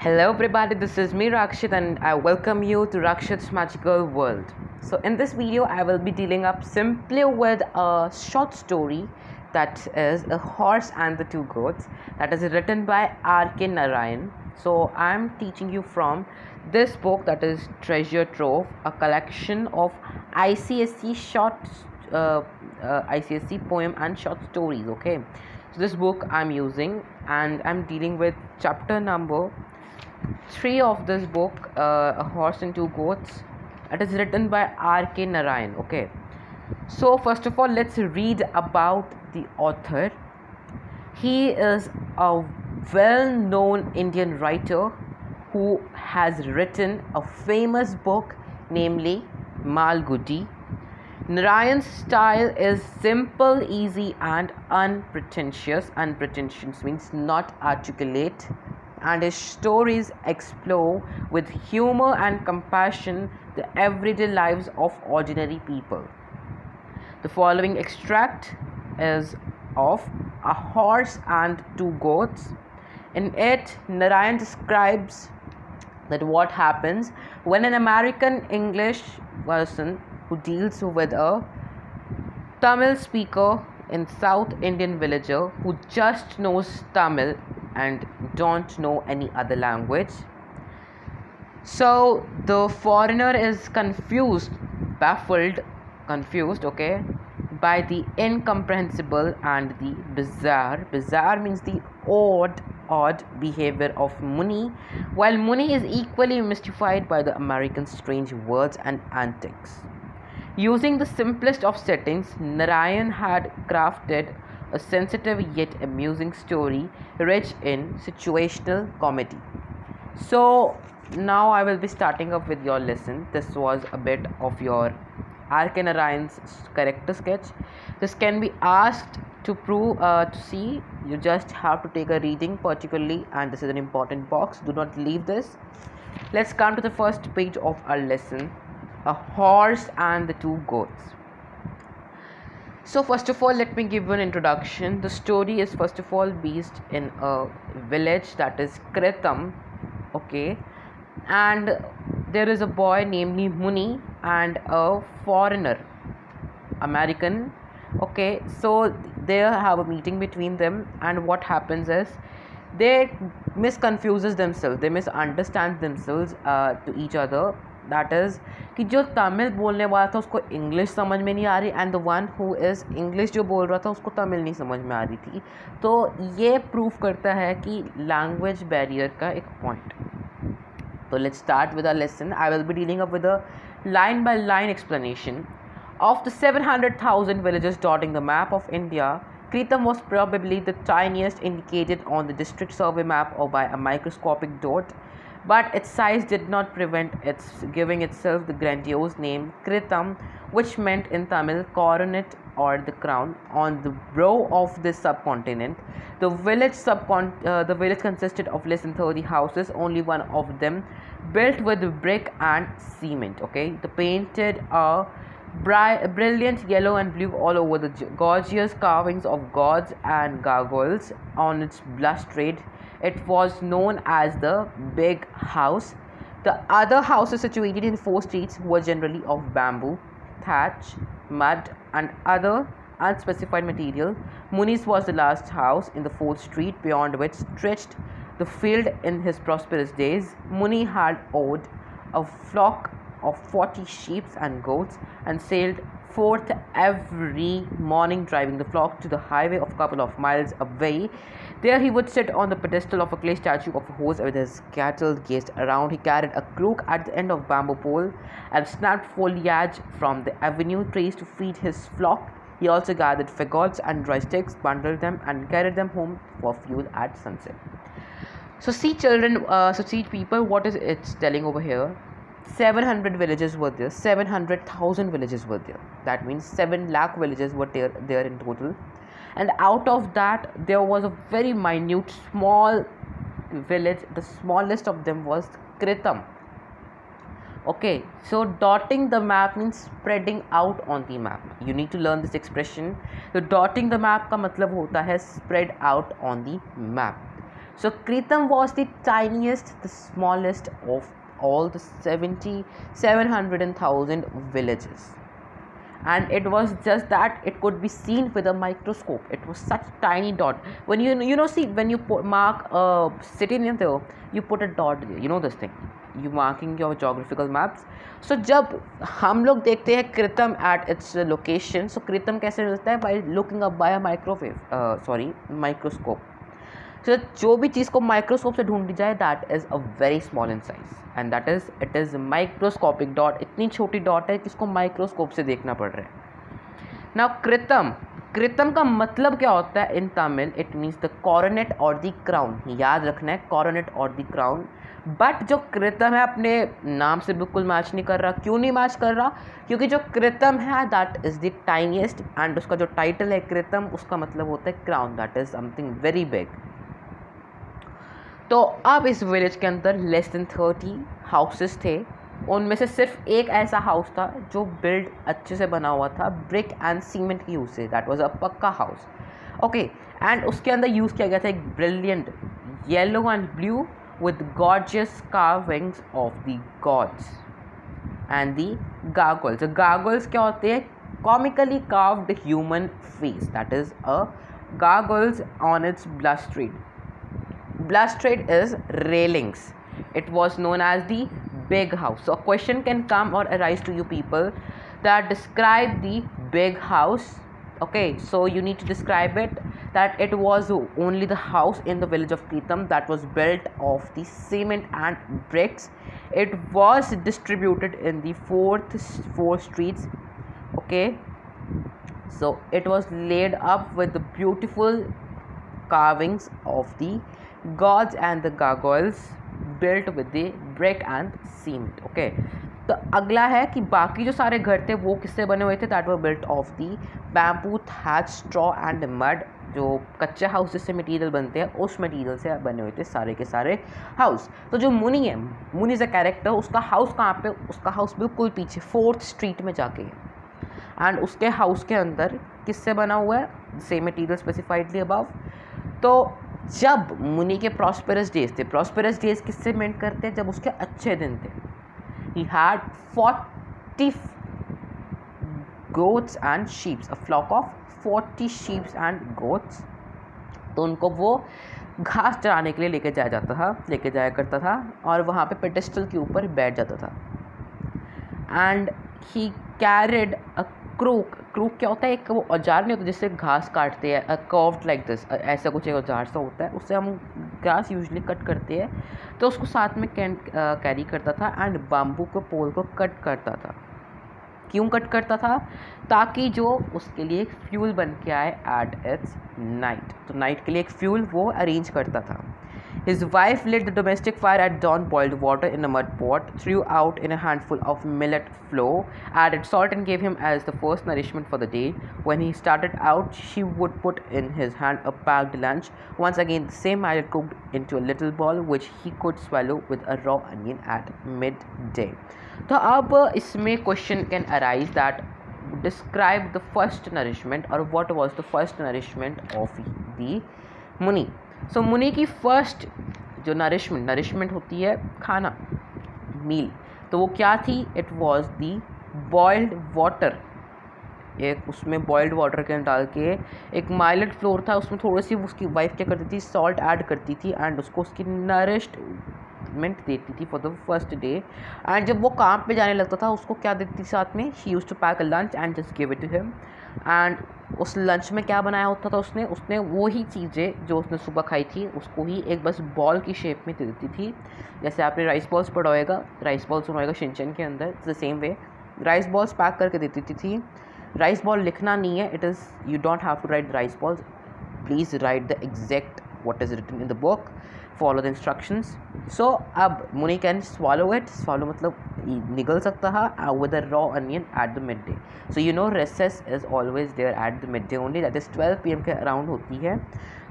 Hello everybody, this is me Rakshit and I welcome you to Rakshit's Magical World. So in this video I will be dealing up simply with a short story that is A Horse and the Two Goats, that is written by R.K. Narayan. So I am teaching you from this book, that is Treasure Trove, a collection of ICSE ICSE poem and short stories. Okay, so this book I'm using and I'm dealing with chapter number 3 of this book, A Horse and Two Goats. It is written by R.K. Narayan. Okay, so first of all, let's read about the author. He is a well known Indian writer who has written a famous book, namely Malgudi. Narayan's style is simple, easy, and unpretentious. Unpretentious means not articulate, and his stories explore with humor and compassion the everyday lives of ordinary people. The following extract is of A Horse and Two Goats. In it, Narayan describes that what happens when an American English person who deals with a Tamil speaker in South Indian villager who just knows Tamil and don't know any other language. So the foreigner is confused, okay, by the incomprehensible and the bizarre. Bizarre means the odd behavior of Muni, while Muni is equally mystified by the American's strange words and antics. Using the simplest of settings, Narayan had crafted a sensitive yet amusing story rich in situational comedy. So, now I will be starting up with your lesson. This was a bit of your R.K. Narayan's character sketch. This can be asked to see. You just have to take a reading particularly, and this is an important box. Do not leave this. Let's come to the first page of our lesson. A Horse and the Two Goats. So first of all, let me give you an introduction. The story is first of all based in a village, that is Kritam. Okay, and there is a boy namely Muni and a foreigner, American. Okay, so they have a meeting between them, and what happens is they misconfuses themselves, they misunderstand themselves to each other. That is कि जो तमिल बोलने वाला था उसको English समझ में नहीं आ रही, and the one who is English जो बोल रहा था उसको तमिल नहीं समझ में आ रही थी. तो ये प्रूव करता है कि लैंग्वेज बैरियर का एक पॉइंट. तो let's start with a lesson. I will be dealing up with a line by line explanation. Of the 700,000 villages dotting the map of India, Kritam was probably the tiniest indicated on the district survey map or by a microscopic dot, but its size did not prevent its giving itself the grandiose name Kritam, which meant in Tamil coronet or the crown on the brow of this subcontinent. The village consisted of less than 30 houses, only one of them built with brick and cement. Okay, the painted brilliant yellow and blue all over, the gorgeous carvings of gods and gargoyles on its balustrade. It was known as the Big House. The other houses situated in 4 streets were generally of bamboo, thatch, mud, and other unspecified material. Muni's was the last house in the 4th street, beyond which stretched the field. In his prosperous days, Muni had owned a flock of 40 sheep and goats and sailed forth every morning, driving the flock to the highway of a couple of miles away. There he would sit on the pedestal of a clay statue of a horse with his cattle gazed around. He carried a crook at the end of a bamboo pole and snapped foliage from the avenue trees to feed his flock. He also gathered fagots and dry sticks, bundled them, and carried them home for fuel at sunset. So see children, see people, what is it telling over here? 700 villages were there, 700,000 villages were there. That means 7 lakh villages were there in total. And out of that, there was a very minute, small village. The smallest of them was Kritam. Okay, so dotting the map means spreading out on the map. You need to learn this expression. The dotting the map का मतलब होता है spread out on the map. So Kritam was the tiniest, the smallest of all the 700,000 villages. And it was just that it could be seen with a microscope. It was such tiny dot. When see, when you mark a city near there, you put a dot there. You know this thing. You marking your geographical maps. So जब हम लोग देखते हैं कृतम at its location, so कृतम कैसे मिलता है? By looking up by a microscope. So जो भी चीज़ को माइक्रोस्कोप से ढूंढी जाए, that is a very small in size, and that is it is microscopic dot. इतनी छोटी डॉट है कि इसको माइक्रोस्कोप से देखना पड़ रहा है. नाउ कृतम, कृतम का मतलब क्या होता है इन Tamil? It means the coronet और द क्राउन. याद रखना है, कॉरोनेट और द क्राउन. बट जो कृतम है अपने नाम से बिल्कुल मैच नहीं कर रहा. क्यों नहीं मैच कर रहा? क्योंकि जो कृतम है दैट इज़ द टाइनिएस्ट, एंड उसका जो टाइटल है कृतम, उसका मतलब होता है crown, that is something very big. तो अब इस विलेज के अंदर लेस देन 30 हाउसेस थे. उनमें से सिर्फ एक ऐसा हाउस था जो बिल्ड अच्छे से बना हुआ था ब्रिक एंड सीमेंट की यूज से. दैट वाज अ पक्का हाउस. ओके, एंड उसके अंदर यूज़ किया गया था एक brilliant yellow and blue with gorgeous carvings of the gods and the gargoyles. Gargoyles क्या होते हैं? Comically carved human face. That is a gargoyles on its balustrade. Balustrade is railings. It was known as the big house. So a question can come or arise to you people that describe the big house. Okay, so you need to describe it that it was only the house in the village of Kritam that was built of the cement and bricks. It was distributed in the four streets. Okay, so it was laid up with the beautiful carvings of the gods and the gargoyles built with the brick and cement. Okay, तो अगला है कि बाकी जो सारे घर थे वो किससे बने हुए थे? That were built of the bamboo, thatch, straw and mud. जो कच्चे हाउस से मटीरियल बनते हैं उस मटीरियल से बने हुए थे सारे के सारे हाउस. तो जो मुनी है, मुनी इज़ अ कैरेक्टर. उसका हाउस कहाँ पे? उसका हाउस बिल्कुल पीछे 4th स्ट्रीट में जाके है. एंड उसके हाउस के अंदर किससे बना हुआ है? Same material specifiedly above. तो जब मुनि के प्रॉस्पेरस डेज थे, प्रॉस्पेरस डेज किससे मेंट करते हैं? जब उसके अच्छे दिन थे. He had 40 goats and sheep, a flock of 40 sheep and goats. तो उनको वो घास चराने के लिए लेके जाया करता था और वहाँ पे पेडेस्टल के ऊपर बैठ जाता था. And he carried a crook. Crook क्या होता है? एक वो औजार नहीं होता जिससे घास काटते हैं, कर्व्ड लाइक दिस, ऐसा कुछ एक औजार सा होता है, उससे हम घास यूजुअली कट करते हैं. तो उसको साथ में कैरी करता था एंड बाम्बू के पोल को कट करता था. क्यों कट करता था? ताकि जो उसके लिए एक फ्यूल बन के आए एट इट्स नाइट. तो नाइट के लिए एक फ्यूल वो अरेंज करता था. His wife lit the domestic fire at dawn, boiled water in a mud pot, threw out in a handful of millet flour, added salt and gave him as the first nourishment for the day. When he started out, she would put in his hand a packed lunch. Once again, the same millet cooked into a little ball which he could swallow with a raw onion at midday. तो अब इसमें question can arise that describe the first nourishment or what was the first nourishment of the Muni. सो मुनि की first जो nourishment होती है, खाना, मील, तो वो क्या थी? It was the boiled water. एक उसमें बॉइल्ड वाटर के डाल के एक माइलेट फ्लोर था, उसमें थोड़ी सी उसकी वाइफ क्या करती थी? सॉल्ट ऐड करती थी एंड उसको उसकी नरिशमेंट देती थी for the first day. And जब वो काम पे जाने लगता था उसको क्या देती थी साथ में? She used to pack a lunch and just give it to him. And उस लंच में क्या बनाया होता था उसने वो ही चीज़ें जो उसने सुबह खाई थी उसको ही एक बस बॉल की शेप में दे देती थी. जैसे आपने राइस बॉल्स पढ़ा होगा, राइस बॉल्स सुना होगा शिनचैन के अंदर, the same way rice balls pack करके देती थी. राइस बॉल लिखना नहीं है, it is you don't have to write rice balls, please write the exact what is written in the book, follow the instructions. So अब मुनि can swallow it. Swallow मतलब निगल सकता है with a raw onion at the midday. So you know recess is always there at the midday only, that is 12 PM के around होती है.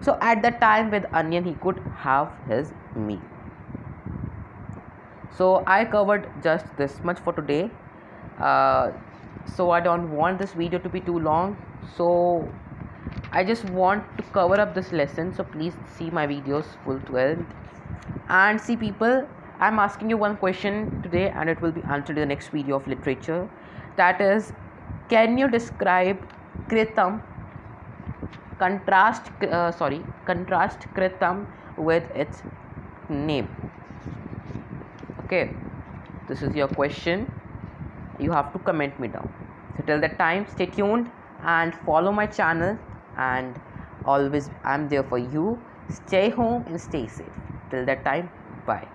So at that time with onion he could have his meal. So I covered just this much for today. So I don't want this video to be too long. So I just want to cover up this lesson, so please see my videos full to end. And see people, I'm asking you one question today and it will be answered in the next video of literature. That is, can you describe Kritam, contrast Kritam with its name? Okay, this is your question. You have to comment me down. So till that time, stay tuned and follow my channel, and always I'm there for you. Stay home and stay safe. Till that time, bye.